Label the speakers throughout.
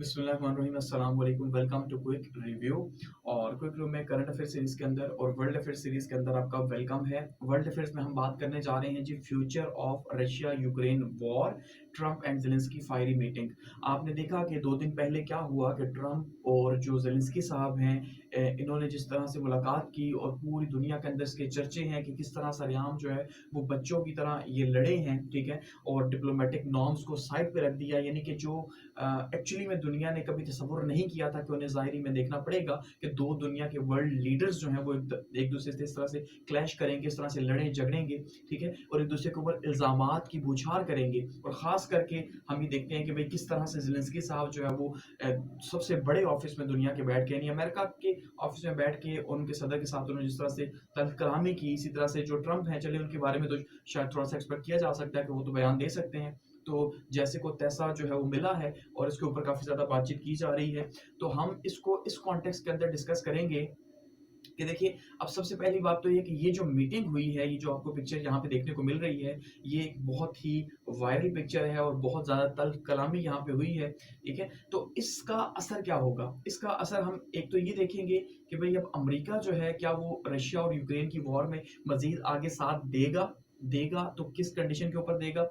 Speaker 1: बिस्मिल्लाहिर्रहमानिर्रहीम अस्सलाम वालेकुम वेलकम टू क्विक रिव्यू। और क्विक रिव्यू में करंट अफेयर सीरीज के अंदर और वर्ल्ड अफेयर सीरीज के अंदर आपका वेलकम है। वर्ल्ड अफेयर्स में हम बात करने जा रहे हैं जी future of Russia Ukraine war, Trump and Zelensky fiery meeting. आपने देखा कि 2 दिन पहले क्या हुआ कि ट्रंप और जो जेलेंस्की साहब हैं, इन्होंने जिस तरह से मुलाकात की और पूरी दुनिया के अंदर इसके चर्चे हैं कि किस तरह सरेआम जो है वो बच्चों की तरह ये लड़े हैं, ठीक है। और डिप्लोमेटिक नॉर्म्स को साइड पे रख दिया, यानी कि जो एक्चुअली में दुनिया ने कभी तसव्वुर नहीं किया था कि उन्हें ज़ाहिरी में देखना पड़ेगा कि 2 दुनिया के वर्ल्ड लीडर्स जो हैं वो एक दूसरे से इस तरह से क्लैश करेंगे, इस तरह से लड़ें-झगड़ेंगे, ठीक है? और एक दूसरे के ऊपर इल्ज़ामात की बौछार करेंगे। और ख़ास करके हम ये देखते हैं कि भई किस तरह से ज़ेलेंस्की साहब जो है वो सबसे बड़े ऑफ़िस में दुनिया के बैठ के, यानी अमेरिका के ऑफ़िस में बैठ के उनके सदर के साथ उन्होंने जिस तरह से तल्ख़ कलामी की, इसी तरह से जो ट्रंप हैं, चलिए उनके बारे में तो शायद थोड़ा-सा एक्सपेक्ट किया जा सकता है कि वो तो बयान दे सकते हैं। तो जैसे को तैसा जो है वो मिला है और इसके ऊपर काफ़ी ज़्यादा बातचीत की जा रही है। तो हम इसको इस कॉन्टेक्स्ट के अंदर डिस्कस करेंगे कि देखिए, अब सबसे पहली बात तो ये है कि ये जो मीटिंग हुई है, ये जो आपको पिक्चर यहाँ पे देखने को मिल रही है, ये एक बहुत ही वायरल पिक्चर है और बहुत ज़्यादा तल्ख़ कलामी यहाँ पे हुई है, ठीक है? तो इसका असर क्या होगा? इसका असर हम एक तो ये देखेंगे कि भई अब अमेरिका जो है, क्या वो रशिया और यूक्रेन की वॉर में मज़ीद आगे साथ देगा? देगा तो किस कंडीशन के ऊपर देगा?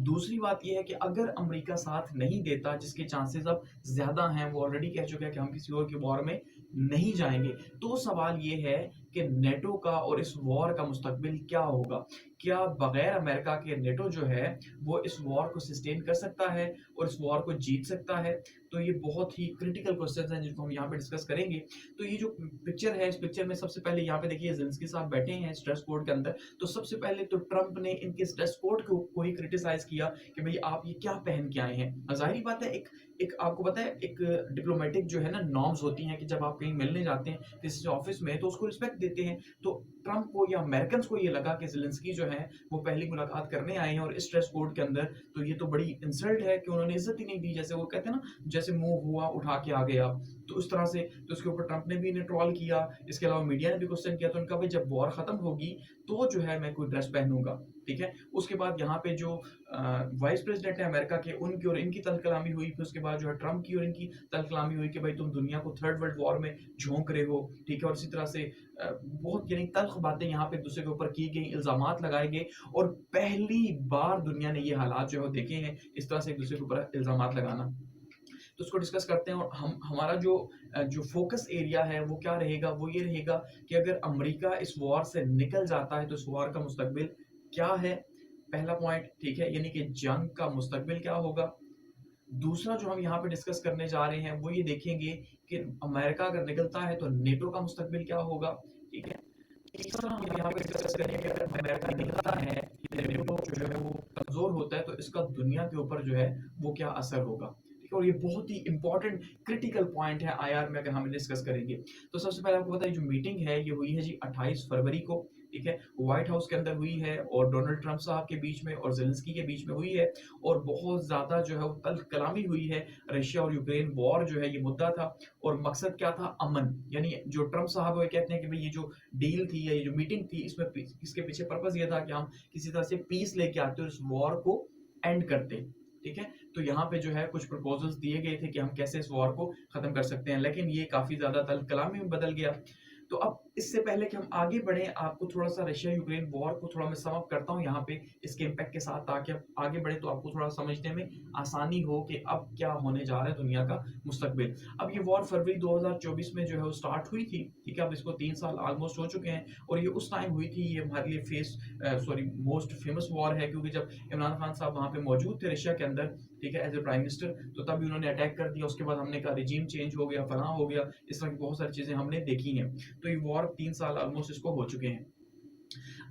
Speaker 1: दूसरी बात ये है कि अगर अमेरिका साथ नहीं देता, जिसके चांसेज़ अब ज़्यादा हैं, वो ऑलरेडी कह चुका है कि हम किसी और की वॉर में नहीं जाएँगे। तो सवाल ये है कि नेटो का और इस वॉर का मुस्तकबिल क्या होगा? क्या बगैर अमेरिका के नेटो जो है, वो इस वॉर को सस्टेन कर सकता है और इस वॉर को जीत सकता है? तो ये बहुत ही क्रिटिकल क्वेश्चन्स हैं जिनको हम यहाँ पे डिस्कस करेंगे। तो ये जो पिक्चर है, इस पिक्चर में सबसे पहले यहाँ पे देखिए ज़ेलेंस्की साहब बैठे हैं इस ड्रेस कोड के अंदर। तो सबसे पहले तो ट्रंप ने इनके इस ड्रेस कोड को ही क्रिटिसाइज़ किया कि भई आप ये क्या पहन के आए हैं? ज़ाहिर-सी बात है, एक एक आपको पता है, एक डिप्लोमेटिक जो है ना नॉर्म्स होती हैं कि जब आप कहीं मिलने जाते हैं किसी से ऑफ़िस में, तो उसको रिस्पेक्ट देते हैं। तो ट्रंप को या अमेरिकन्स को ये लगा कि ज़ेलेंस्की जो है वो पहली मुलाकात करने आए हैं और इस ड्रेस कोड के अंदर, तो ये तो बड़ी इंसल्ट है कि उन्होंने इज़्ज़त ही नहीं दी। जैसे वो कहते हैं ना, जैसे मुँह हुआ उठा के आ गए आप। तो उस तरह से तो इसके ऊपर ट्रंप ने भी इन्हें ट्रोल किया, इसके अलावा मीडिया ने भी क्वेश्चन किया। तो उन्होंने कहा, "भई जब वॉर खत्म होगी, तो जो है मैं कोई ड्रेस पहनूँगा।" ठीक है? उसके बाद यहाँ पे जो वाइस प्रेज़िडेंट है अमेरिका के, उनकी और इनकी तलकलामी हुई। फिर उसके बाद जो है ट्रंप की और इनकी तलकलामी हुई कि भाई तुम दुनिया को थर्ड वर्ल्ड वॉर में झोंक रहे हो, ठीक है? और इसी तरह से बहुत यानी तल्ख़ बातें यहाँ पे एक-दूसरे के ऊपर की गई, इल्ज़ामात लगाए गए और पहली बार दुनिया ने ये हालात जो है वो देखे हैं, इस तरह से एक-दूसरे के ऊपर इल्ज़ामात लगाना। तो उसको डिस्कस करते हैं और हम हमारा जो फ़ोकस एरिया है वो क्या रहेगा? वो ये रहेगा कि अगर अमेरिका इस वॉर से निकल जाता है तो इस वॉर का मुस्तकबिल क्या है? पहला पॉइंट, ठीक है? यानी कि जंग का मुस्तकबिल क्या होगा? दूसरा जो हम यहाँ पे डिस्कस करने जा रहे हैं वो ये देखेंगे कि अमेरिका अगर निकलता है तो नेटो का मुस्तकबिल क्या होगा? ठीक है? तीसरा हम यहाँ पे डिस्कस करेंगे कि अगर अमेरिका निकलता है या नेटो जो है वो कमज़ोर होता है तो इसका दुनिया के ऊपर जो है वो क्या असर होगा? ठीक है? और ये बहुत ही इम्पोर्टेंट क्रिटिकल पॉइंट है आईआर में, अगर हम डिस्कस करेंगे। तो सबसे पहले आपको पता है, जो मीटिंग है ये हुई है जी 28 फरवरी को, ठीक है? व्हाइट हाउस के अंदर हुई है और डोनाल्ड ट्रंप साहब के बीच में और ज़ेलेंस्की के बीच में हुई है और बहुत ज़्यादा जो है वो तल्ख़ कलामी हुई है। रशिया और यूक्रेन वॉर जो है ये मुद्दा था और मकसद क्या था? अमन। यानी जो ट्रंप साहब वो ये कहते हैं कि भई ये जो डील थी या ये जो मीटिंग थी, इसके पीछे पर्पज़ ये था कि हम किसी तरह से पीस लेके आते और इस वॉर को एंड करते। ठीक है? तो यहाँ पे जो है कुछ प्रपोज़ल्स दिए गए थे कि हम कैसे इस वॉर को ख़त्म कर सकते हैं, लेकिन ये काफ़ी ज़्यादा तल्ख़ कलामी में बदल गया। तो अब इससे पहले कि हम आगे बढ़ें, आपको थोड़ा-सा रशिया यूक्रेन वॉर को थोड़ा मैं सम अप करता हूँ यहाँ पे इसके इम्पैक्ट के साथ, ताकि आप आगे बढ़ें तो आपको थोड़ा समझने में आसानी हो कि अब क्या होने जा रहा है दुनिया का मुस्तकबिल। अब ये वॉर फरवरी 2024 में जो है वो स्टार्ट हुई थी, ठीक है? अब इसको 3 साल ऑलमोस्ट हो चुके हैं और ये उस टाइम हुई थी। ये हमारे लिए मोस्ट फेमस वॉर है, क्योंकि जब इमरान खान साहब वहाँ पे मौजूद थे रशिया के अंदर, ठीक है, एज़ अ प्राइम मिनिस्टर, तो तभी उन्होंने अटैक कर दिया। उसके बाद हमने कहा रिजीम चेंज हो गया, फलाँ हो गया, इस तरह की बहुत सारी चीज़ें हमने देखी हैं। तो ये वॉर 3 साल ऑलमोस्ट इसको हो चुके हैं।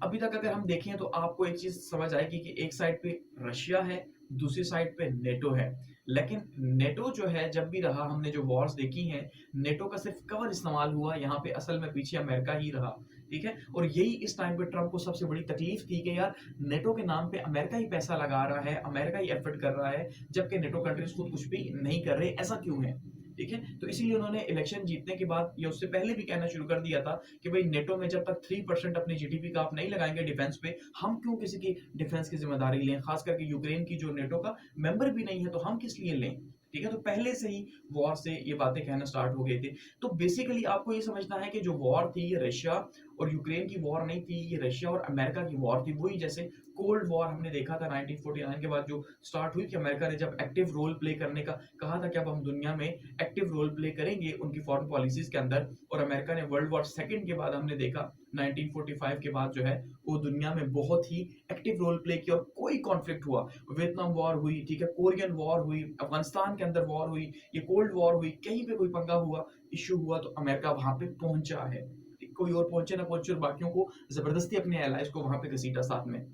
Speaker 1: अभी तक अगर हम देखें तो आपको एक चीज़ समझ आएगी कि एक साइड पे रशिया है, दूसरी साइड पे नेटो है। लेकिन नेटो जो है, जब भी रहा, हमने जो वॉर्स देखी हैं, नेटो का सिर्फ़ कवर इस्तेमाल हुआ, यहाँ पे असल में पीछे अमेरिका ही रहा, ठीक है? और यही इस टाइम पे ट्रंप को सबसे बड़ी तकलीफ़ थी कि यार नेटो के नाम पे अमेरिका ही पैसा लगा रहा है, अमेरिका ही एफ़र्ट कर रहा है, जबकि नेटो कंट्रीज़ खुद कुछ भी नहीं कर रहे, ऐसा क्यों है? ठीक है? तो इसीलिए उन्होंने इलेक्शन जीतने के बाद या उससे पहले भी कहना शुरू कर दिया था कि भई नेटो में जब तक 3% अपनी जीडीपी का आप नहीं लगाएँगे डिफेंस पे, हम क्यों किसी की डिफेंस की ज़िम्मेदारी लें? ख़ास करके यूक्रेन की जो नेटो का मेंबर भी नहीं है, तो हम किस लिए लें? ठीक है, तो पहले से ही वॉर से ये बातें कहना स्टार्ट हो गए थे। तो बेसिकली आपको ये समझना है कि जो वॉर थी ये रशिया और यूक्रेन की वॉर नहीं थी, ये रशिया और अमेरिका की वॉर थी। वही जैसे कोल्ड वॉर हमने देखा था 1949 के बाद जो स्टार्ट हुई कि अमेरिका ने जब एक्टिव रोल प्ले करने का कहा था कि अब हम दुनिया में एक्टिव रोल प्ले करेंगे उनकी फॉरेन पॉलिसीज के अंदर, और अमेरिका ने वर्ल्ड वॉर सेकंड के बाद हमने देखा 1945 के बाद जो है वो दुनिया में बहुत ही एक्टिव रोल प्ले किया और कोई कॉन्फ्लिक्ट हुआ, वियतनाम वॉर हुई, ठीक है, कोरियन वॉर हुई, अफगानिस्तान के अंदर वॉर हुई, ये कोल्ड वॉर हुई, कहीं पे कोई पंगा हुआ, इश्यू हुआ तो अमेरिका वहां पे पहुंचा है। कोई और पहुंचे ना पहुंचे और बाकियों को जबरदस्ती अपने एलाइज को वहां पे घसीटा साथ में।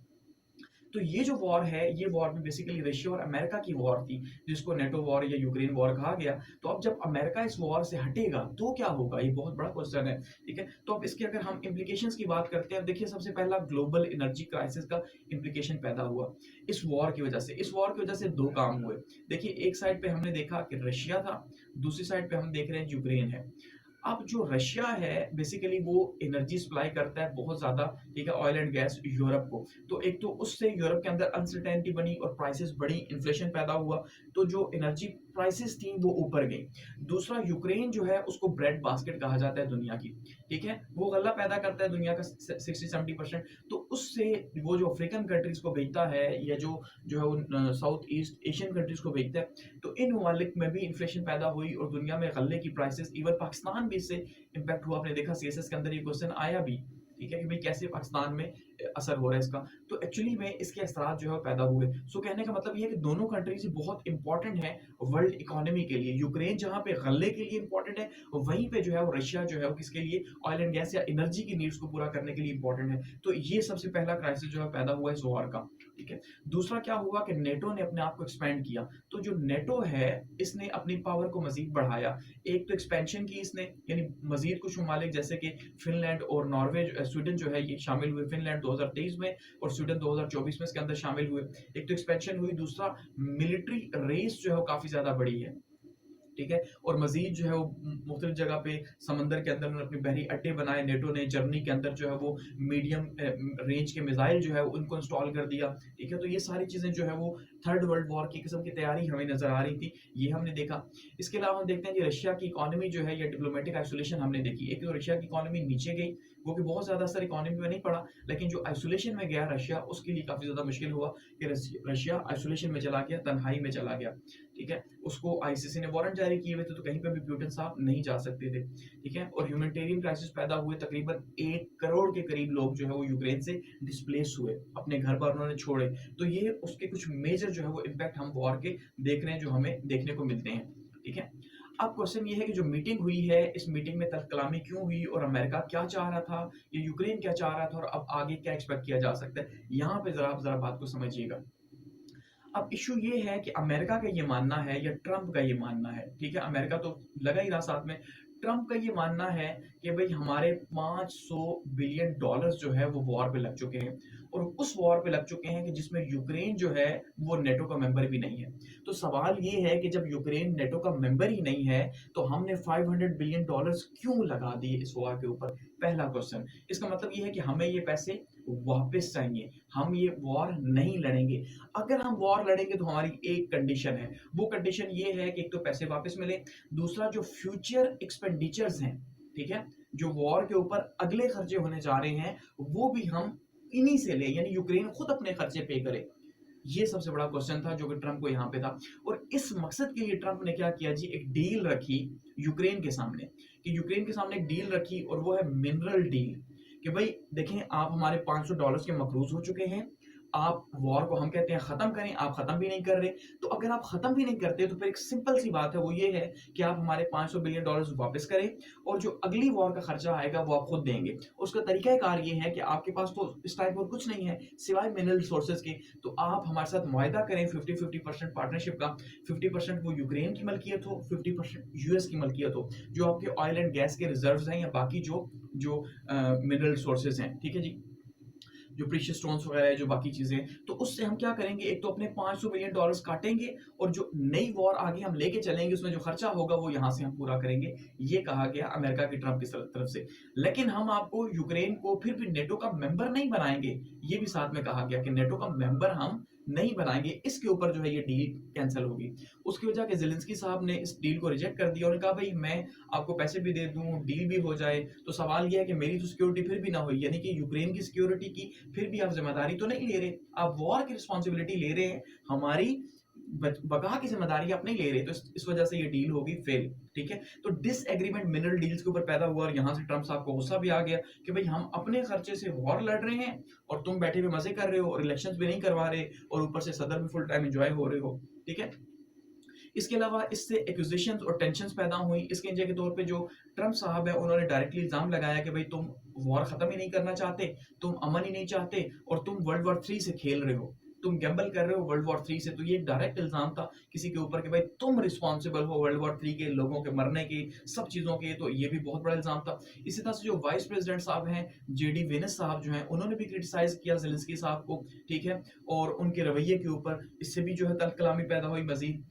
Speaker 1: तो ये जो वॉर है, ये वॉर भी बेसिकली रशिया और अमेरिका की वॉर थी, जिसको नेटो वॉर या यूक्रेन वॉर कहा गया। तो अब जब अमेरिका इस वॉर से हटेगा तो क्या होगा, ये बहुत बड़ा क्वेश्चन है। ठीक है, तो अब इसके अगर हम इम्प्लीकेशंस की बात करते हैं, देखिए सबसे पहला ग्लोबल एनर्जी क्राइसिस का इम्प्लीकेशन पैदा हुआ इस वॉर की वजह से। इस वॉर की वजह से दो काम हुए। देखिए एक साइड पे हमने देखा कि रशिया था, दूसरी साइड पे हम देख रहे हैं यूक्रेन है। अब जो रशिया है बेसिकली वो एनर्जी सप्लाई करता है बहुत ज्यादा, ठीक है, ऑयल एंड गैस यूरोप को। तो एक तो उससे यूरोप के अंदर अनसर्टेनिटी बनी और प्राइसेस बढ़ी, इन्फ्लेशन पैदा हुआ, तो जो एनर्जी प्राइसेस थी वो ऊपर गई। दूसरा यूक्रेन जो है उसको ब्रेड बास्केट कहा जाता है दुनिया की, ठीक है, वो गल्ला पैदा करता है दुनिया का 60-70%। तो उससे वो जो अफ्रीकन कंट्रीज को भेजता है या जो जो है वो साउथ ईस्ट एशियन कंट्रीज को भेजता है, तो इन ममालिक में भी इन्फ्लेशन पैदा हुई और दुनिया में गल्ले की प्राइसेस, इवन पाकिस्तान भी इससे इम्पैक्ट हुआ। आपने देखा सीएसएस के अंदर ये क्वेश्चन आया भी, ठीक है, कि भाई कैसे पाकिस्तान में असर हो रहा है इसका। तो एक्चुअली में इसके असरात जो है पैदा हुए। सो कहने का मतलब ये है कि दोनों कंट्रीज बहुत इंपॉर्टेंट है वर्ल्ड इकोनॉमी के लिए। यूक्रेन जहां पे गल्ले के लिए इंपॉर्टेंट है, वहीं पे जो है वो रशिया जो है वो किसके लिए, ऑयल एंड गैस या एनर्जी की नीड्स को पूरा करने के लिए इंपॉर्टेंट है। तो ये सबसे पहला क्राइसिस जो है पैदा हुआ इस वॉर का। ठीक है, दूसरा क्या हुआ कि नेटो ने अपने आप को एक्सपेंड किया। तो जो नेटो है इसने अपनी पावर को मजीद बढ़ाया। एक तो एक्सपेंशन की इसने, यानी मजीद कुछ ममालिक जैसे कि फिनलैंड और नॉर्वे, स्वीडन जो है ये शामिल हुए। फिनलैंड 2023 में और स्वीडन 2024 में इसके अंदर शामिल हुए। एक तो एक्सपेंशन हुई, दूसरा मिलिट्री रेस जो है वो काफी ज्यादा बड़ी है, ठीक है, और मजीद जो है वो मुख्तलिफ जगह पे समंदर के अंदर उन्होंने अपने बहरी अड्डे बनाए। नेटो ने जर्मनी के अंदर जो है वो मीडियम रेंज के मिसाइल जो है उनको इंस्टॉल कर दिया। ठीक है, तो ये सारी चीजें जो है वो थर्ड वर्ल्ड वॉर की किस्म की तैयारी हमें नजर आ रही थी, ये हमने देखा। इसके अलावा हम देखते हैं कि रशिया की इकोनॉमी जो है या डिप्लोमेटिक आइसोलेशन हमने देखी। एक तो रशिया की इकोनॉमी नीचे गई, वो कि बहुत ज्यादा असर इकोनॉमी में नहीं पड़ा, लेकिन जो आइसोलेशन में गया रशिया उसके लिए काफी ज्यादा मुश्किल हुआ कि रशिया आइसोलेशन में चला गया, तन्हाई में चला गया। ठीक है, उसको आईसीसी ने वारंट जारी किए हुए थे, तो कहीं पे भी प्यूटन साहब नहीं जा सकते थे। ठीक है, और ह्यूमैनिटेरियन क्राइसिस पैदा हुए, तकरीबन 1 करोड़ के करीब लोग जो है वो यूक्रेन से डिस्प्लेस हुए, अपने घर पर उन्होंने छोड़े। तो ये उसके कुछ मेजर जो है वो इम्पैक्ट हम वॉर के देख रहे हैं, जो हमें देखने को मिलते हैं। ठीक है, अब क्वेश्चन ये है कि जो मीटिंग हुई है, इस मीटिंग में तलकलामी क्यों हुई और अमेरिका क्या चाह रहा था, ये यूक्रेन क्या चाह रहा था, और अब आगे क्या एक्सपेक्ट किया जा सकता है, यहाँ पे जरा बात को समझिएगा। अब इशू ये है कि अमेरिका का ये मानना है या ट्रंप का ये मानना है, ठीक है, अमेरिका तो लगा ही रहा साथ में। ट्रंप का ये मानना है कि भाई हमारे 500 बिलियन डॉलर्स जो है वो वॉर पे लग चुके हैं, और उस वॉर पे लग चुके हैं कि जिसमें यूक्रेन जो है वो नेटो का मेंबर भी नहीं है। तो सवाल ये है कि जब यूक्रेन नेटो का मेंबर ही नहीं है, तो हमने 500 बिलियन डॉलर्स क्यों लगा दिए इस वॉर के ऊपर, पहला क्वेश्चन। इसका मतलब ये है कि हमें ये पैसे वापस चाहिए, हम ये वॉर नहीं लड़ेंगे। अगर हम वॉर लड़ेंगे तो हमारी एक कंडीशन है, वो कंडीशन ये है कि एक तो पैसे वापस मिले, दूसरा जो फ्यूचर एक्सपेंडिचर्स हैं, ठीक है, जो वॉर के ऊपर अगले खर्चे होने जा रहे हैं, वो भी हम इन्हीं से ले, यानी यूक्रेन खुद अपने खर्चे पे करे। ये सबसे बड़ा क्वेश्चन था जो कि ट्रंप को यहाँ पे था। और इस मकसद के लिए ट्रंप ने क्या किया जी, एक डील रखी यूक्रेन के सामने, कि यूक्रेन के सामने एक डील रखी, और वो है मिनरल डील। कि भाई देखें, आप हमारे $500 के मकरूज हो चुके हैं, आप वॉर को हम कहते हैं खत्म करें, आप खत्म भी नहीं कर रहे। तो अगर आप खत्म भी नहीं करते तो फिर एक सिंपल सी बात है, वो ये है कि आप हमारे 500 बिलियन डॉलर्स वापस करें, और जो अगली वॉर का खर्चा आएगा वो आप खुद देंगे। उसका तरीकाकार ये है कि आपके पास तो इस टाइप और कुछ नहीं है सिवाय मिनरल रिसोर्सेज के, तो आप हमारे साथ मुआहदा करें 50-50% पार्टनरशिप का। 50% वो यूक्रेन की मलकियत हो, 50% यूएस की मलकियत हो, जो आपके ऑयल एंड गैस के रिजर्व्स हैं या बाकी जो जो मिनरल रिसोर्सेज हैं, ठीक है जी, जो प्रीशियस स्टोन्स वगैरह है, जो बाकी चीजें। तो उससे हम क्या करेंगे, एक तो अपने 500 बिलियन डॉलर्स काटेंगे, और जो नई वॉर आगे हम लेके चलेंगे उसमें जो खर्चा होगा वो यहाँ से हम पूरा करेंगे। ये कहा गया अमेरिका की ट्रंप की तरफ से। लेकिन हम आपको यूक्रेन को फिर भी नेटो का मेंबर नहीं बनाएंगे, ये भी साथ में कहा गया कि नेटो का मेंबर हम नहीं बनाएंगे, इसके ऊपर जो है ये डील कैंसिल होगी। उसकी वजह कि ज़ेलेंस्की साहब ने इस डील को रिजेक्ट कर दिया। उन्होंने कहा भाई मैं आपको पैसे भी दे दूं, डील भी हो जाए, तो सवाल ये है कि मेरी तो सिक्योरिटी फिर भी ना हुई, यानी कि यूक्रेन की सिक्योरिटी की फिर भी आप जिम्मेदारी तो नहीं ले रहे, आप वॉर की रिस्पॉन्सिबिलिटी ले रहे हैं, हमारी बका की जिम्मेदारी आप नहीं ले रहे, तो इस वजह से ये डील होगी फेल। ठीक है, तो डिसएग्रीमेंट मिनरल डील्स के ऊपर पैदा हुआ और यहाँ से ट्रम्प साहब को गुस्सा भी आ गया कि भाई हम अपने खर्चे से वॉर लड़ रहे हैं और तुम बैठे हुए मजे कर रहे हो और इलेक्शंस भी नहीं करवा रहे और ऊपर से सदर भी फुल टाइम एंजॉय हो रहे हो। ठीक है, इसके अलावा इससे एक्यूजेशंस और टेंशंस पैदा हुई। इसके नतीजे के तौर पे जो ट्रम्प साहब है उन्होंने डायरेक्टली इल्जाम लगाया कि भाई तुम वॉर खत्म ही नहीं करना चाहते, तुम अमन ही नहीं चाहते और तुम वर्ल्ड वॉर 3 से खेल रहे हो, तुम गैम्बल कर रहे हो वर्ल्ड वॉर 3 से। तो ये डायरेक्ट इल्जाम था किसी के ऊपर कि भाई तुम रिस्पॉन्सिबल हो वर्ल्ड वॉर 3 के, लोगों के मरने की, सब चीजों के। तो ये भी बहुत बड़ा इल्जाम था। इसी तरह से जो वाइस प्रेसिडेंट साहब हैं जेडी वेनेस साहब जो हैं, उन्होंने भी क्रिटिसाइज किया ज़ेलेंस्की साहब को। ठीक है, और उनके रवैये के ऊपर, इससे भी जो है तल्ख कलामी पैदा हुई मजीद।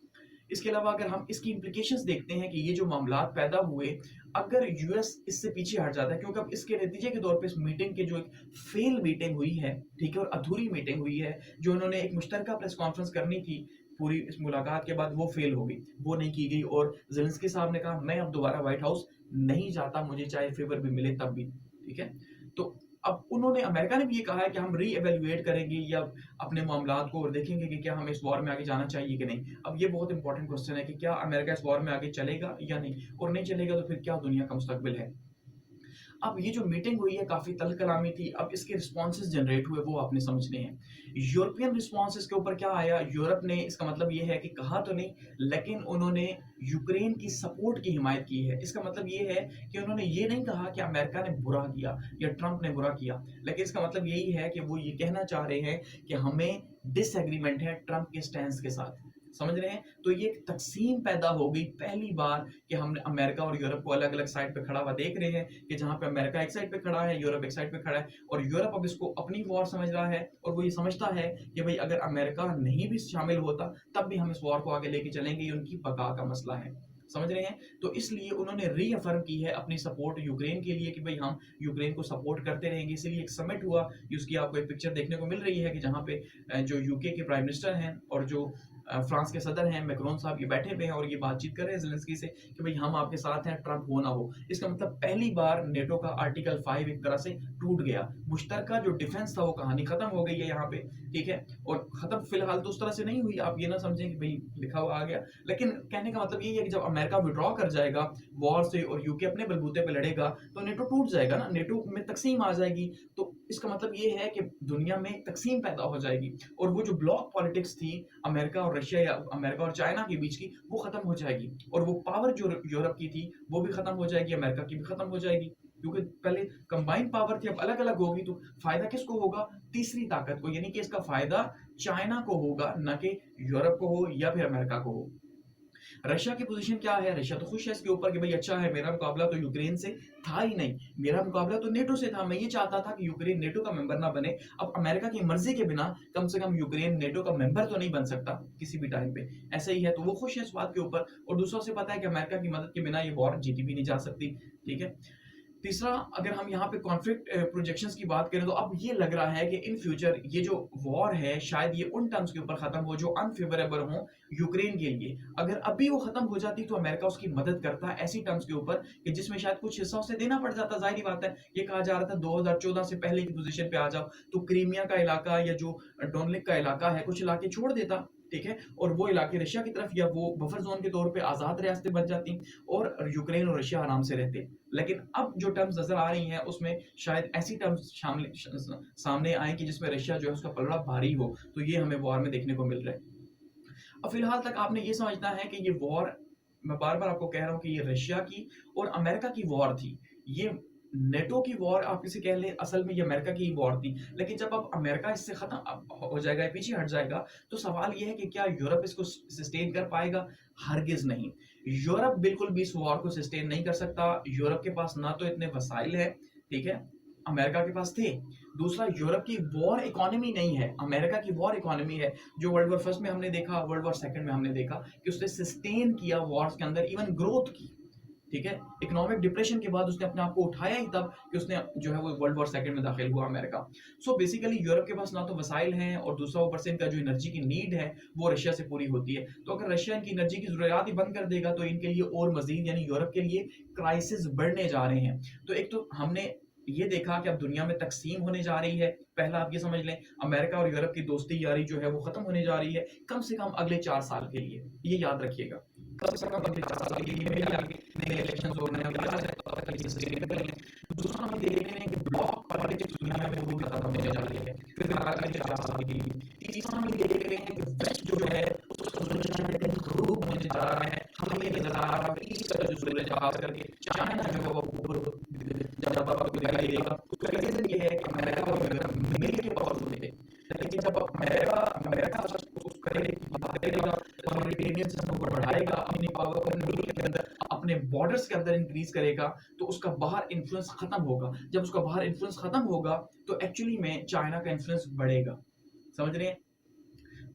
Speaker 1: इसके अलावा अगर हम इसकी इम्प्लीकेशंस देखते हैं कि ये जो मामला पैदा हुए, अगर यूएस इससे पीछे हट जाता है, क्योंकि अब इसके नतीजे के तौर पे इस मीटिंग के जो एक फेल मीटिंग हुई है, ठीक है, और अधूरी मीटिंग हुई है, जो उन्होंने एक मुश्तरका प्रेस कॉन्फ्रेंस करनी थी पूरी इस मुलाकात के बाद, वो फेल हो गई, वो नहीं की गई। और ज़ेलेंस्की साहब ने कहा मैं अब दोबारा व्हाइट हाउस नहीं जाता, मुझे चाहे फेवर भी मिले तब भी। ठीक है, तो अब उन्होंने, अमेरिका ने भी ये कहा है कि हम री एवेल्युएट करेंगे या अपने मामलात को और देखेंगे कि क्या हमें इस वॉर में आगे जाना चाहिए कि नहीं। अब ये बहुत इंपॉर्टेंट क्वेश्चन है कि क्या अमेरिका इस वॉर में आगे चलेगा या नहीं, और नहीं चलेगा तो फिर क्या दुनिया का मुस्तकबिल है। अब ये जो मीटिंग हुई है काफी तल्ख कलामी थी। अब इसके रिस्पॉन्सेज जनरेट हुए वो आपने समझने हैं। यूरोपियन रिस्पॉन्सेज के ऊपर क्या आया, यूरोप ने, इसका मतलब ये है कि कहा तो नहीं, लेकिन उन्होंने यूक्रेन की सपोर्ट की हिमायत की है। इसका मतलब ये है कि उन्होंने ये नहीं कहा कि अमेरिका ने बुरा किया या ट्रंप ने बुरा किया, लेकिन इसका मतलब यही है कि वो ये कहना चाह रहे हैं कि हमें डिसएग्रीमेंट है ट्रंप के स्टैंड के साथ। समझ रहे हैं, तो ये एक तकसीम पैदा हो गई पहली बार कि हमने अमेरिका और यूरोप को अलग अलग साइड पे खड़ा हुआ देख रहे हैं कि जहां पे अमेरिका एक साइड पे खड़ा है, यूरोप एक साइड पे खड़ा है, और यूरोप अब इसको अपनी वॉर समझ रहा है और वो ये समझता है कि भाई अगर अमेरिका नहीं भी शामिल होता तब भी हम इस वॉर को आगे लेके चलेंगे, ये उनकी बका का मसला है। समझ रहे हैं, तो इसलिए उन्होंने रीअफर्म की है अपनी सपोर्ट यूक्रेन के लिए कि भाई हम यूक्रेन को सपोर्ट करते रहेंगे। इसीलिए एक समिट हुआ, उसकी आपको एक पिक्चर देखने को मिल रही है कि जहां पे जो यूके के प्राइम मिनिस्टर हैं और जो फ्रांस के सदर हैं मैक्रोन साहब, ये बैठे हुए हैं और ये बातचीत कर रहे हैं ज़ेलेंस्की से कि भाई हम आपके साथ हैं, ट्रंप हो ना हो। इसका मतलब पहली बार नेटो का आर्टिकल 5 एक तरह से टूट गया, मुश्तरका जो डिफेंस था वो कहानी खत्म हो गई है यहाँ पे। ठीक है, और खत्म फिलहाल तो उस तरह से नहीं हुई, आप ये ना समझें कि भाई लिखा हुआ आ गया, लेकिन कहने का मतलब ये है कि जब अमेरिका विड्रॉ कर जाएगा वॉर से और यूके अपने बलबूते पे लड़ेगा तो नेटो टूट जाएगा ना, नेटो में तकसीम आ जाएगी। तो इसका मतलब ये है कि दुनिया में तकसीम पैदा हो जाएगी और वो जो ब्लॉक पॉलिटिक्स थी अमेरिका और रशिया या अमेरिका और चाइना के बीच की, वो खत्म हो जाएगी और वो पावर जो यूरोप की थी वो भी खत्म हो जाएगी, अमेरिका की भी खत्म हो जाएगी, क्योंकि पहले कंबाइंड पावर थी, अब अलग अलग होगी। तो फायदा किसको होगा, तीसरी ताकत को, यानी कि इसका फायदा चाइना को होगा, ना कि यूरोप को हो या फिर अमेरिका को हो। रशिया की पोजीशन क्या है, रशिया तो खुश है इसके ऊपर कि भाई अच्छा है, मेरा मुकाबला तो यूक्रेन से था ही नहीं, मेरा मुकाबला तो नेटो से था, मैं ये चाहता था कि यूक्रेन नेटो का मेंबर ना बने। अब अमेरिका की मर्जी के बिना कम से कम यूक्रेन नेटो का मेंबर तो नहीं बन सकता किसी भी टाइम पे, ऐसा ही है। तो वो खुश है इस बात के ऊपर और दूसरों से पता है कि अमेरिका की मदद के बिना ये वॉर जीती भी नहीं जा सकती। ठीक है, तीसरा, अगर हम यहाँ पे कॉन्फ्लिक्ट प्रोजेक्शंस की बात करें तो अब ये लग रहा है कि इन फ्यूचर ये जो वॉर है शायद ये उन टर्म्स के ऊपर खत्म हो जो अनफेवरेबल हो यूक्रेन के लिए। अगर अभी वो खत्म हो जाती तो अमेरिका उसकी मदद करता ऐसी टर्म्स के ऊपर कि जिसमें शायद कुछ हिस्सा उसे देना पड़ जाता। जाहिर बात है, ये कहा जा रहा था 2014 से पहले की पोजीशन पे आ जाओ तो क्रीमिया का इलाका या जो डोनलिक का इलाका है कुछ इलाके छोड़ देता। ठीक है, और वो इलाके रशिया की तरफ या वो बफर जोन के तौर पे आजाद रियासतें बन जाती और यूक्रेन और रशिया आराम से रहते। लेकिन अब जो टर्म्स नजर आ रही हैं उसमें शायद ऐसी टर्म्स सामने आए कि जिसमें रशिया जो है उसका पलड़ा भारी हो, तो ये हमें वॉर में देखने को मिल रहा है। अब फिलहाल तक आपने ये समझना है कि ये वॉर, मैं बार बार आपको कह रहा हूं कि ये रशिया की और अमेरिका की वॉर थी, ये नेटो की वॉर आप इसे कह लें, असल में ये अमेरिका की वॉर थी। लेकिन जब अब अमेरिका इससे खत्म हो जाएगा, पीछे हट जाएगा, तो सवाल ये है कि क्या यूरोप इसको सस्टेन कर पाएगा? हरगिज नहीं, यूरोप बिल्कुल भी इस वॉर को सस्टेन नहीं कर सकता। यूरोप के पास ना तो इतने वसाइल है, ठीक है, अमेरिका के पास थे। दूसरा, यूरोप की वॉर इकोनॉमी नहीं है, अमेरिका की वॉर इकोनॉमी है, जो वर्ल्ड वॉर फर्स्ट में हमने देखा, वर्ल्ड वॉर सेकंड में हमने देखा कि उसने सस्टेन किया वॉर्स के अंदर, इवन ग्रोथ की। ठीक है? इकोनॉमिक डिप्रेशन के बाद उसने अपने आप को उठाया ही तब कि उसने जो है वो वर्ल्ड वॉर सेकंड में दाखिल हुआ अमेरिका। सो बेसिकली यूरोप के पास ना तो वसाइल हैं और दूसरा ऊपर से इनका जो एनर्जी की नीड है वो रशिया से पूरी होती है। तो अगर रशिया इनकी एनर्जी की ज़रूरियात ही बंद कर देगा तो इनके लिए और मज़ीद यानी यूरोप के लिए क्राइसिस बढ़ने जा रहे हैं। तो एक तो हमने ये देखा कि अब दुनिया में तकसीम होने जा रही है। पहला आप ये समझ लें अमेरिका और यूरोप की दोस्ती यारी जो है वो खत्म होने जा रही है, कम से कम अगले 4 साल के लिए। ये याद रखिएगा। कम से कम अगले 4 साल के लिए मेरे आगे नए इलेक्शंस हो रहे हैं, अभी आज है तो तब तक ये सस्टेनेबल है। दूसरा हम देख रहे हैं कि ब्लॉक पॉलिटिक्स दुनिया में वो भी खत्म होने जा रही है, फिर अगले 4 साल के लिए। तीसरा हम ये देख रहे हैं कि वेस्ट जो है उसका सूरज ग़ुरूब होने जा रहा है। हमें ये नज़र आ रहा है कि ईस्ट का जो सूरज है खास करके चाइना जो है वो ऊपर जब आपको दिखाई देगा। उसका रीज़न ये है कि अमेरिका और यूरोप मिलके पावरफुल थे। लेकिन जब अमेरिका अमेरिका कुछ करेगा तो यूरोपियन सिस्टम को बढ़ाएगा, अपनी पावर को अपने मुल्क के अंदर अपने बॉर्डर्स के अंदर इंक्रीज करेगा तो उसका बाहर इन्फ्लुएंस खत्म होगा। जब उसका बाहर इन्फ्लुएंस खत्म होगा तो एक्चुअली में चाइना का इन्फ्लुएंस बढ़ेगा। समझ रहे हैं?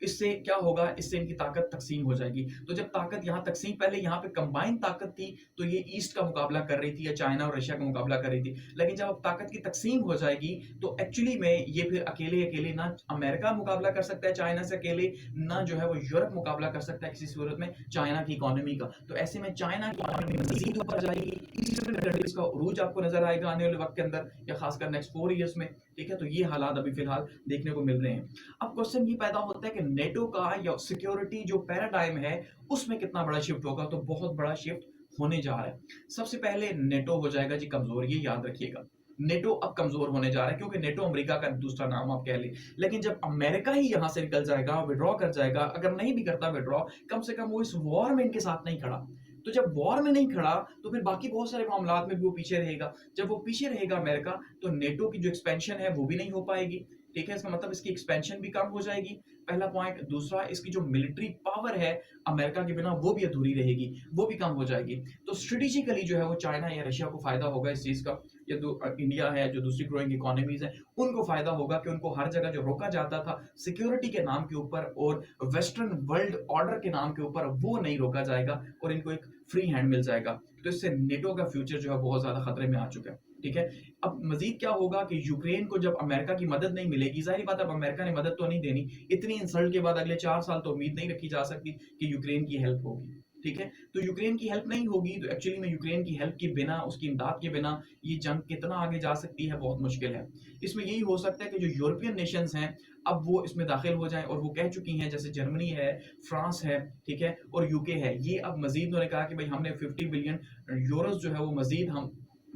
Speaker 1: इससे क्या होगा, इससे इनकी ताकत तकसीम हो जाएगी। तो जब ताकत यहाँ तकसीम, पहले यहाँ पे कंबाइंड ताकत थी तो ये ईस्ट का मुकाबला कर रही थी या चाइना और रशिया का मुकाबला कर रही थी। लेकिन जब अब ताकत की तकसीम हो जाएगी तो एक्चुअली में ये फिर अकेले अकेले ना अमेरिका मुकाबला कर सकता है चाइना से अकेले, ना जो है वो यूरोप मुकाबला कर सकता है किसी सूरत में चाइना की इकोनॉमी का। तो ऐसे में चाइना की इकोनॉमी मजीद ऊपर जाएगी, ईस्टर्न कंट्रीज का उरूज आपको नजर आएगा आने वाले वक्त के अंदर या खासकर नेक्स्ट 4 ईयर्स में। ठीक है, तो ये हालात अभी फिलहाल देखने को मिल रहे हैं। अब क्वेश्चन ये पैदा होता है कि नेटो का या सिक्योरिटी जो पैराडाइम है उसमें कितना बड़ा शिफ्ट होगा। तो बहुत बड़ा शिफ्ट होने जा रहा है। सबसे पहले नेटो हो जाएगा जी कमजोर, ये याद रखिएगा। नेटो अब कमजोर होने जा रहा है क्योंकि नेटो अमेरिका का दूसरा नाम आप कह लें। लेकिन जब अमेरिका ही यहां से निकल जाएगा, विड्रॉ कर जाएगा, अगर नहीं भी करता विड्रॉ, कम से कम वो इस वॉर में इनके साथ नहीं खड़ा। तो जब वॉर में नहीं खड़ा तो फिर बाकी बहुत सारे मामलात में भी वो पीछे रहेगा। जब वो पीछे रहेगा अमेरिका तो नेटो की जो एक्सपेंशन है वो भी नहीं हो पाएगी। ठीक है, इसका मतलब इसकी एक्सपेंशन भी कम हो जाएगी, पहला पॉइंट। दूसरा, इसकी जो मिलिट्री पावर है अमेरिका के बिना वो भी अधूरी रहेगी, वो भी कम हो जाएगी। तो स्ट्रेटेजिकली जो है वो चाइना या रशिया को फायदा होगा इस चीज का, या इंडिया है जो दूसरी ग्रोइंग इकोनॉमीज है उनको फायदा होगा कि उनको हर जगह जो रोका जाता था सिक्योरिटी के नाम के ऊपर और वेस्टर्न वर्ल्ड ऑर्डर के नाम के ऊपर, वो नहीं रोका जाएगा और इनको एक फ्री हैंड मिल जाएगा। तो इससे नेटो का फ्यूचर जो है बहुत ज्यादा खतरे में आ चुका है। ठीक है, अब मजीद क्या होगा कि यूक्रेन को जब अमेरिका की मदद नहीं मिलेगी, जाहिर बात है अब अमेरिका ने मदद तो नहीं देनी, इतनी इंसल्ट के बाद अगले 4 साल तो उम्मीद नहीं रखी जा सकती कि यूक्रेन की हेल्प होगी। ठीक है, तो यूक्रेन की हेल्प नहीं होगी तो एक्चुअली में यूक्रेन की हेल्प के बिना, उसकी इमदाद के बिना ये जंग कितना आगे जा सकती है बहुत मुश्किल है। इसमें यही हो सकता है कि जो यूरोपियन नेशंस हैं अब वो इसमें दाखिल हो जाएं, और वो कह चुकी हैं जैसे जर्मनी है, फ्रांस है, ठीक है, और यूके है, ये अब मजीद उन्होंने कहा कि भाई हमने 50 बिलियन यूरोस जो है वो मजीद हम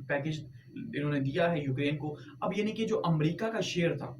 Speaker 1: पैकेज इन्होंने दिया है यूक्रेन को। अब यानी कि जो अमेरिका का शेयर था,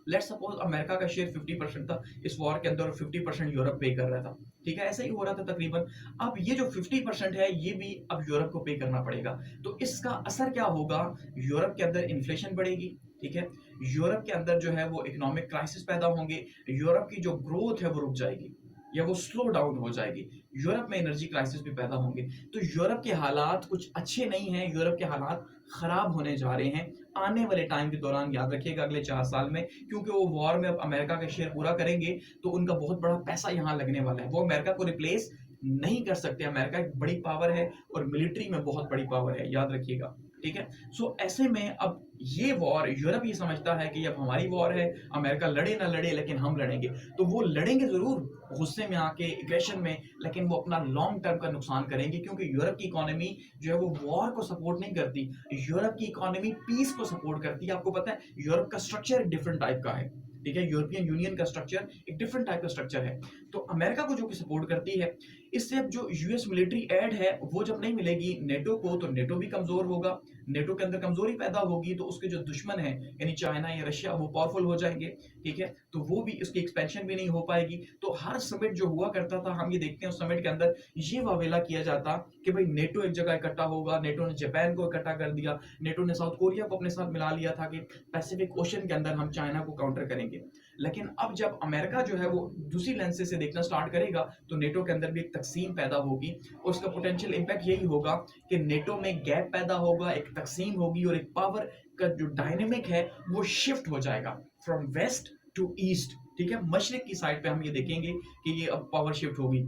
Speaker 1: लेट्स सपोज अमेरिका का शेयर 50% था इस वॉर के अंदर और 50% यूरोप पे कर रहा था। ठीक है, ऐसा ही हो रहा था तकरीबन। अब ये जो 50% है ये भी अब यूरोप को पे करना पड़ेगा। तो इसका असर क्या होगा, यूरोप के अंदर इन्फ्लेशन बढ़ेगी। ठीक है, यूरोप के अंदर जो है वो इकोनॉमिक क्राइसिस पैदा होंगे, यूरोप की जो ग्रोथ है वो रुक जाएगी या वो स्लो डाउन हो जाएगी, यूरोप में एनर्जी क्राइसिस भी पैदा होंगे। तो यूरोप के हालात कुछ अच्छे नहीं हैं, यूरोप के हालात खराब होने जा रहे हैं आने वाले टाइम के दौरान, याद रखिएगा अगले 4 साल में, क्योंकि वो वॉर में अब अमेरिका का शेयर पूरा करेंगे तो उनका बहुत बड़ा पैसा यहाँ लगने वाला है। वो अमेरिका को रिप्लेस नहीं कर सकते। अमेरिका एक बड़ी पावर है और मिलिट्री में बहुत बड़ी पावर है, याद रखिएगा। ठीक है, सो ऐसे में अब ये वॉर, यूरोप ये समझता है कि अब हमारी वॉर है, अमेरिका लड़े ना लड़े लेकिन हम लड़ेंगे। तो वो लड़ेंगे जरूर गुस्से में आके, एग्रेशन में, लेकिन वो अपना लॉन्ग टर्म का नुकसान करेंगे क्योंकि यूरोप की इकोनॉमी जो है वो वॉर को सपोर्ट नहीं करती, यूरोप की इकोनॉमी पीस को सपोर्ट करती है। आपको पता है यूरोप का स्ट्रक्चर एक डिफरेंट टाइप का है। ठीक है, यूरोपियन यूनियन का स्ट्रक्चर एक डिफरेंट टाइप का स्ट्रक्चर है। तो अमेरिका को जो कि सपोर्ट करती है, इससे अब जो यूएस मिलिट्री एड है वो जब नहीं मिलेगी नेटो को तो नेटो भी कमजोर होगा, नेटो के अंदर कमजोरी पैदा होगी तो उसके जो दुश्मन है यानी चाइना या रशिया वो पावरफुल हो जाएंगे। ठीक है, तो वो भी, उसकी एक्सपेंशन भी नहीं हो पाएगी। तो हर समिट जो हुआ करता था, हम ये देखते हैं उस समिट के अंदर ये वावेला किया जाता कि भाई नेटो एक जगह इकट्ठा होगा, नेटो ने जापान को इकट्ठा कर दिया, नेटो ने साउथ कोरिया को अपने साथ मिला लिया था कि पैसिफिक ओशन के अंदर हम चाइना को काउंटर करेंगे। लेकिन अब जब अमेरिका जो है वो दूसरी लेंस से देखना स्टार्ट करेगा तो नेटो के अंदर भी एक तकसीम पैदा होगी और उसका पोटेंशियल इंपैक्ट यही होगा कि नेटो में गैप पैदा होगा, एक तकसीम होगी और एक पावर का जो डायनेमिक है वो शिफ्ट हो जाएगा फ्रॉम वेस्ट टू ईस्ट। ठीक है, मशरिक की साइड पे हम ये देखेंगे कि ये अब पावर शिफ्ट होगी।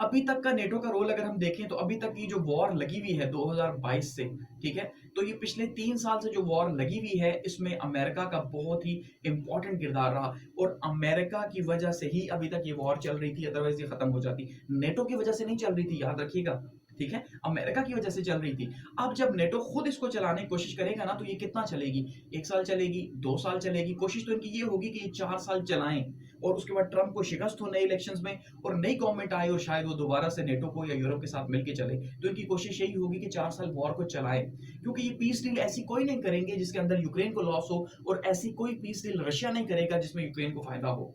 Speaker 1: अभी तक का नेटो का रोल अगर हम देखें तो अभी तक की जो वॉर लगी हुई है 2022 से, ठीक है, तो ये पिछले 3 साल से जो वॉर लगी हुई है इसमें अमेरिका का बहुत ही इंपॉर्टेंट किरदार रहा और अमेरिका की वजह से ही अभी तक ये वॉर चल रही थी, अदरवाइज ये खत्म हो जाती। नेटो की वजह से नहीं चल रही थी, याद रखिएगा, ठीक है, अमेरिका की वजह से चल रही थी। अब जब नेटो खुद इसको चलाने की कोशिश करेगा ना तो ये कितना चलेगी, 1 साल चलेगी, 2 साल चलेगी, कोशिश तो इनकी ये होगी कि ये 4 साल चलाएं और उसके बाद ट्रंप को शिकस्त हो नए इलेक्शंस में और नई गवर्नमेंट आए और शायद वो दोबारा से नेटो को या यूरोप के साथ मिलकर चले। तो इनकी कोशिश यही होगी कि 4 साल वॉर को चलाएं, क्योंकि ये पीस डील ऐसी कोई नहीं करेंगे जिसके अंदर यूक्रेन को लॉस हो और ऐसी कोई पीस डील रशिया नहीं करेगा जिसमें यूक्रेन को फायदा हो।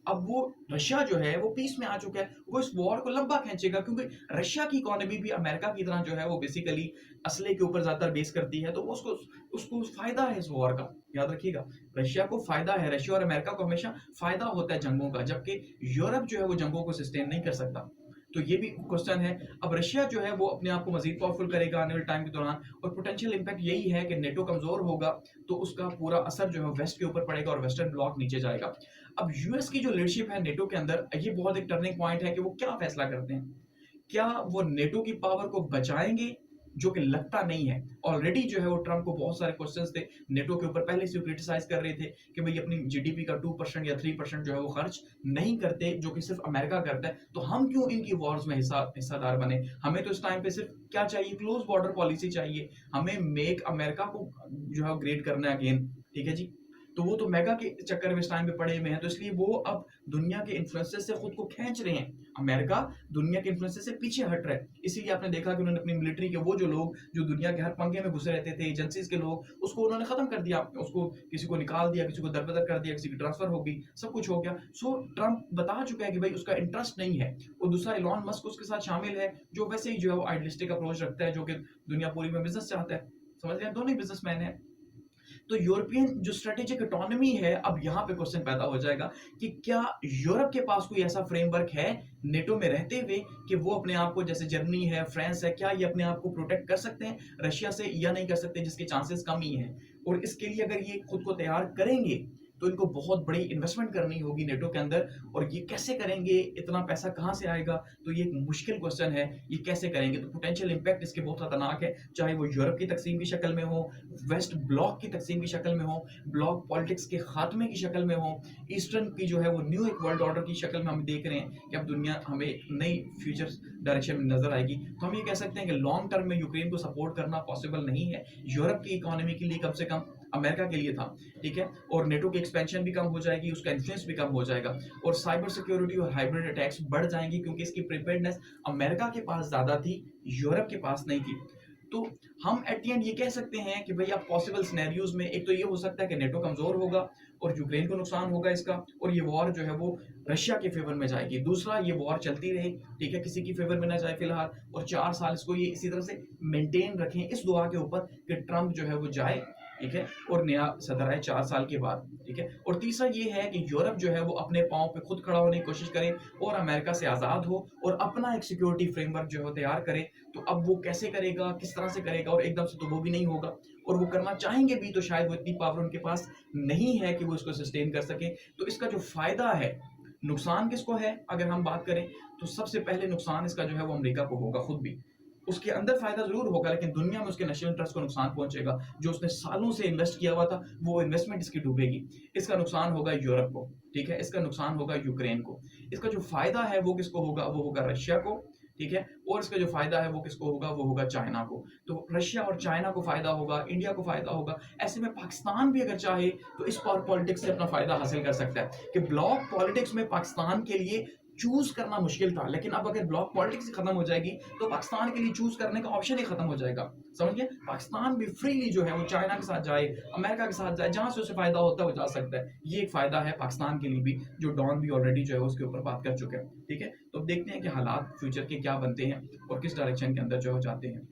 Speaker 1: अब वो रशिया जो है वो पीस में आ चुका है, वो इस वॉर को लंबा खींचेगा क्योंकि रशिया की इकोनॉमी भी अमेरिका की तरह जो है वो बेसिकली असले के ऊपर ज्यादातर बेस करती है, तो वो उसको उसको फायदा है इस वॉर का। याद रखिएगा, रशिया को फायदा है, रशिया और अमेरिका को हमेशा फायदा होता है जंगों का, जबकि यूरोप जो है वो जंगों को सस्टेन नहीं कर सकता। तो ये भी क्वेश्चन है। अब रशिया जो है वो अपने आप को मजीद पावरफुल करेगा आने वाले टाइम के दौरान और पोटेंशियल इंपैक्ट यही है कि नेटो कमजोर होगा तो उसका पूरा असर जो है वेस्ट के ऊपर पड़ेगा और वेस्टर्न ब्लॉक नीचे जाएगा। अब यूएस की जो लीडरशिप है नेटो के अंदर, ये बहुत एक टर्निंग पॉइंट है कि वो क्या फैसला करते हैं। क्या वो नेटो की पावर को बचाएंगे, जो कि लगता नहीं है। ऑलरेडी जो है वो ट्रंप को बहुत सारे क्वेश्चंस थे नेटो के ऊपर, पहले से क्रिटिसाइज कर रहे थे कि भाई अपनी जीडीपी का 2% या 3% जो है वो खर्च नहीं करते, जो कि सिर्फ अमेरिका करता है, तो हम क्यों इनकी वॉर्स में हिस्सादार बने। हमें तो इस टाइम पे सिर्फ क्या चाहिए, क्लोज बॉर्डर पॉलिसी चाहिए, हमें मेक अमेरिका को जो है ग्रेड करना है अगेन, ठीक है जी। तो वो तो मेगा के चक्कर में इस टाइम पे पड़े हुए हैं, तो इसलिए वो अब दुनिया के इन्फ्लुएंसेस से खुद को खींच रहे हैं। अमेरिका दुनिया के इन्फ्लुएंसेस से पीछे हट रहा है, इसीलिए आपने देखा कि उन्होंने अपनी मिलिट्री के वो जो लोग जो दुनिया के हर पंगे में घुसे रहते थे, एजेंसीज के लोग, उसको उन्होंने खत्म कर दिया, उसको किसी को निकाल दिया, किसी को दरबदर कर दिया, किसी की ट्रांसफर हो गई, सब कुछ हो गया। सो ट्रंप बता चुका है कि भाई उसका इंटरेस्ट नहीं है। और दूसरा इलॉन मस्क उसके साथ शामिल है, जो वैसे ही जो है वो आइडियलिस्टिक अप्रोच रखता है, जो कि दुनिया पूरी में बिजनेस चाहता है। समझ रहे हैं, दोनों ही बिजनेसमैन है। तो यूरोपियन जो स्ट्रेटेजिक इकोनॉमी है, अब यहाँ पे क्वेश्चन पैदा हो जाएगा कि क्या यूरोप के पास कोई ऐसा फ्रेमवर्क है नेटो में रहते हुए कि वो अपने आप को, जैसे जर्मनी है, फ्रांस है, क्या ये अपने आप को प्रोटेक्ट कर सकते हैं रशिया से या नहीं कर सकते, जिसके चांसेस कम ही हैं। और इसके लिए अगर ये खुद को तैयार करेंगे तो इनको बहुत बड़ी इन्वेस्टमेंट करनी होगी नेटो के अंदर, और ये कैसे करेंगे, इतना पैसा कहाँ से आएगा, तो ये एक मुश्किल क्वेश्चन है, ये कैसे करेंगे। तो पोटेंशियल इंपैक्ट इसके बहुत खतरनाक है, चाहे वो यूरोप की तकसीम की शक्ल में हो, वेस्ट ब्लॉक की तकसीम की शक्ल में हो, ब्लॉक पॉलिटिक्स के खात्मे की शक्ल में हो, ईस्टर्न की जो है वो न्यू एक वर्ल्ड ऑर्डर की शक्ल में हम देख रहे हैं कि अब दुनिया हमें एक नई फ्यूचर डायरेक्शन में नजर आएगी। तो हम ये कह सकते हैं कि लॉन्ग टर्म में यूक्रेन को सपोर्ट करना पॉसिबल नहीं है, यूरोप की इकोनॉमी के लिए कम से कम, अमेरिका के लिए था, ठीक है, और नेटो की एक्सपेंशन भी कम हो जाएगी, उसका इन्फ्लुएंस भी कम हो जाएगा, और साइबर सिक्योरिटी और हाइब्रिड अटैक्स बढ़ जाएंगी क्योंकि इसकी प्रिपेयर्डनेस अमेरिका के पास ज्यादा थी, यूरोप के पास नहीं थी। तो हम एट द एंड ये कह सकते हैं कि भाई आप पॉसिबल सिनेरियोज में, एक तो ये हो सकता है कि नेटो कमजोर होगा और यूक्रेन को नुकसान होगा इसका, और ये वॉर जो है वो रशिया के फेवर में जाएगी। दूसरा, ये वॉर चलती रहे, ठीक है, किसी की फेवर में ना जाए फिलहाल, और 4 साल इसको ये इसी तरह से मेंटेन रखें इस दुआ के ऊपर कि ट्रंप जो है वो जाए, ठीक है, और नया सदर आए 4 साल के बाद, ठीक है। और तीसरा ये है कि यूरोप जो है वो अपने पांव पे खुद खड़ा होने की कोशिश करे और अमेरिका से आज़ाद हो और अपना एक सिक्योरिटी फ्रेमवर्क जो है तैयार करे। तो अब वो कैसे करेगा, किस तरह से करेगा, और एकदम से तो वो भी नहीं होगा, और वो करना चाहेंगे भी तो शायद वो इतनी पावर उनके पास नहीं है कि वो इसको सस्टेन कर सके। तो इसका जो फायदा है, नुकसान किसको है अगर हम बात करें, तो सबसे पहले नुकसान इसका जो है वो अमेरिका को होगा खुद भी, उसके अंदर फायदा जरूर होगा लेकिन दुनिया में उसके नेशनल इंटरेस्ट को नुकसान पहुंचेगा, जो उसने सालों से इन्वेस्ट किया हुआ था वो इन्वेस्टमेंट इसकी डूबेगी। इसका नुकसान होगा यूरोप को, ठीक है, इसका नुकसान होगा यूक्रेन को। इसका जो फायदा है वो किसको होगा, वो होगा रशिया को, ठीक है, और इसका जो फायदा है वो किसको होगा, वो होगा चाइना को। तो रशिया और चाइना को फायदा होगा, इंडिया को फायदा होगा। ऐसे में पाकिस्तान भी अगर चाहे तो इस पावर पॉलिटिक्स से अपना फायदा हासिल कर सकता है कि ब्लॉक पॉलिटिक्स में पाकिस्तान के लिए चूज करना मुश्किल था, लेकिन अब अगर ब्लॉक पॉलिटिक्स खत्म हो जाएगी तो पाकिस्तान के लिए चूज करने का ऑप्शन ही खत्म हो जाएगा। समझिए, पाकिस्तान भी फ्रीली जो है वो चाइना के साथ जाए, अमेरिका के साथ जाए, जहां से उसे फायदा होता है वो जा सकता है। ये एक फायदा है पाकिस्तान के लिए भी, जो डॉन भी ऑलरेडी जो है उसके ऊपर बात कर चुके हैं, ठीक है। तो अब देखते हैं कि हालात फ्यूचर के क्या बनते हैं और किस डायरेक्शन के अंदर जो जाते हैं।